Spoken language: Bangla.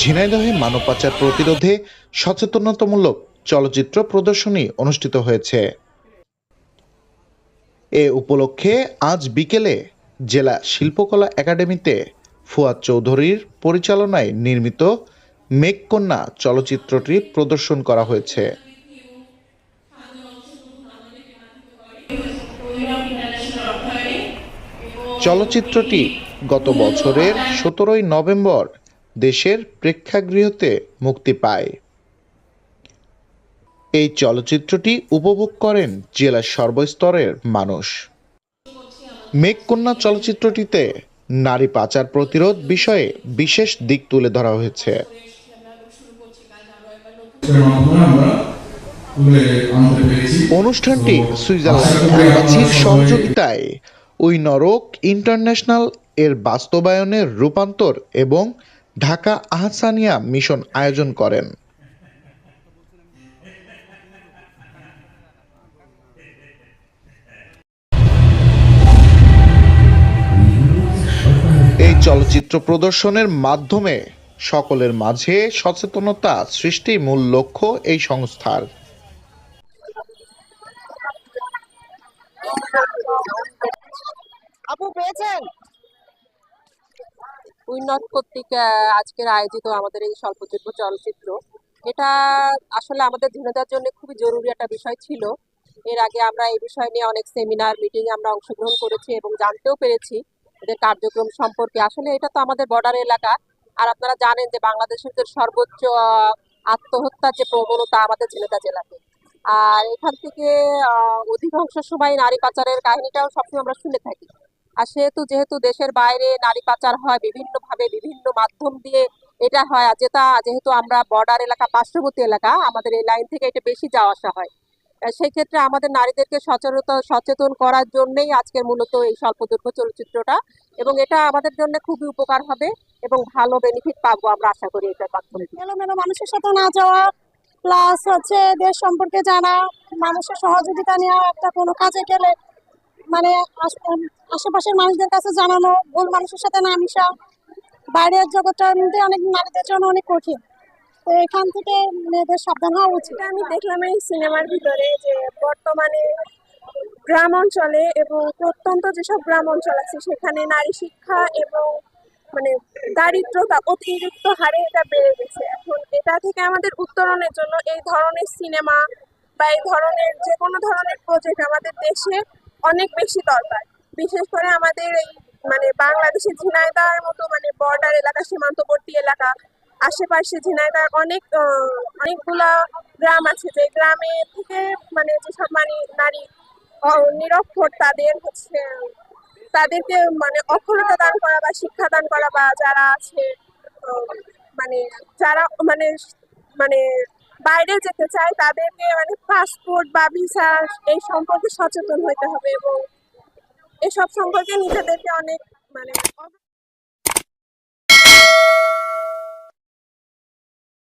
ঝিনাইদহে মানব পাচার প্রতিরোধে সচেতনতামূলক চলচ্চিত্র প্রদর্শনী অনুষ্ঠিত হয়েছে। এ উপলক্ষে আজ বিকেলে জেলা শিল্পকলা একাডেমিতে ফুয়াদ চৌধুরীর পরিচালনায় নির্মিত মেঘকন্যা চলচ্চিত্রটি প্রদর্শন করা হয়েছে। চলচ্চিত্রটি গত বছরের ১৭ নভেম্বর দেশের প্রেক্ষাগৃহতে মুক্তি পায়। এই চলচ্চিত্রটি উপভোগ করেন জেলার সর্বস্তরের মানুষ। মেঘকন্যা চলচ্চিত্রটিতে নারী পাচার প্রতিরোধ বিষয়ে বিশেষ দিক তুলে ধরা হয়েছে। অনুষ্ঠানটি সুইজারল্যান্ড অ্যাম্বাসির সহযোগিতায় ওই নরক ইন্টারন্যাশনাল এর বাস্তবায়নের রূপান্তর এবং ঢাকা আহসানিয়া মিশন আয়োজন করেন। এই চলচ্চিত্র প্রদর্শনের মাধ্যমে সকলের মাঝে সচেতনতা সৃষ্টি মূল লক্ষ্য এই সংস্থার। আপু পেয়েছেন? উইনট কর্তৃক আজকের আয়োজিত আমাদের এই স্বল্পদৈর্ঘ্য চলচ্চিত্র, এটা আসলে আমাদের ঝিনাইদহের জন্য খুবই জরুরি একটা বিষয় ছিল। এর আগে আমরা এই বিষয় নিয়ে অনেক সেমিনার মিটিংয়ে আমরা অংশগ্রহণ করেছি এবং জানতেও পেরেছি এদের কার্যক্রম সম্পর্কে। আসলে এটা তো আমাদের বর্ডার এলাকা, আর আপনারা জানেন যে বাংলাদেশের যে সর্বোচ্চ আত্মহত্যার যে প্রবণতা আমাদের ঝিনাইদহ জেলাতে। আর এখান থেকে অধিকাংশ সময় নারী পাচারের কাহিনীটাও সবসময় আমরা শুনে থাকি। আর যেহেতু দেশের বাইরে নারী পাচার হয় বিভিন্নভাবে, বিভিন্ন মাধ্যম দিয়ে এটা হয়, আর যেহেতু আমরা বর্ডার এলাকা, পার্শ্ববর্তী এলাকা, আমাদের এই লাইন থেকে এটা বেশি যাওয়া আসা হয়। সেই ক্ষেত্রে আমাদের নারীদেরকে সচেতন করার জন্যই আজকের মূলত এই স্বল্পদৈর্ঘ্য চলচ্চিত্রটা, এবং এটা আমাদের জন্য খুবই উপকার হবে এবং ভালো বেনিফিট পাবো আমরা আশা করি এটার মাধ্যমে। এলোমেলো মানুষের সাথে না যাওয়া, প্লাস হচ্ছে দেশ সম্পর্কে জানা, মানুষের সহযোগিতা নেওয়া, একটা কোনো কাজে গেলে মানে আশেপাশের মানুষদের কাছে জানানো, ভুল মানুষের সাথে না মিশা। বাইরের জগৎটার মধ্যে অনেক নারীদের জন্য অনেক কঠিন, তো এখান থেকে মেয়েদের সাবধান হওয়া উচিত। আমি দেখলাম এই সিনেমার ভিতরে যে বর্তমানে গ্রাম অঞ্চলে এবং প্রত্যন্ত যেসব গ্রাম অঞ্চল আছে সেখানে নারী শিক্ষা এবং মানে দারিদ্রতা অতিরিক্ত হারে এটা বেড়ে গেছে। এখন এটা থেকে আমাদের উত্তরণের জন্য এই ধরনের সিনেমা বা এই ধরনের যে কোনো ধরনের প্রজেক্ট আমাদের দেশে অনেক বেশি দরকার। বিশেষ করে আমাদের এই বাংলাদেশের ঝিনাইদহের মতো বর্ডার এলাকা, সীমান্তবর্তী এলাকা, আশেপাশে ঝিনাইদহের অনেকগুলা গ্রাম আছে, যে গ্রামে থেকে যেসব নারী নিরক্ষর তাদেরকে অক্ষরতা দান করা বা শিক্ষা দান করা, বা যারা আছে যারা মানে বাইরে যেতে চায় তাদেরকে পাসপোর্ট বা ভিসা এই সম্পর্কে সচেতন হইতে হবে এবং এসব সম্পর্কে নিজেদেরকে অনেক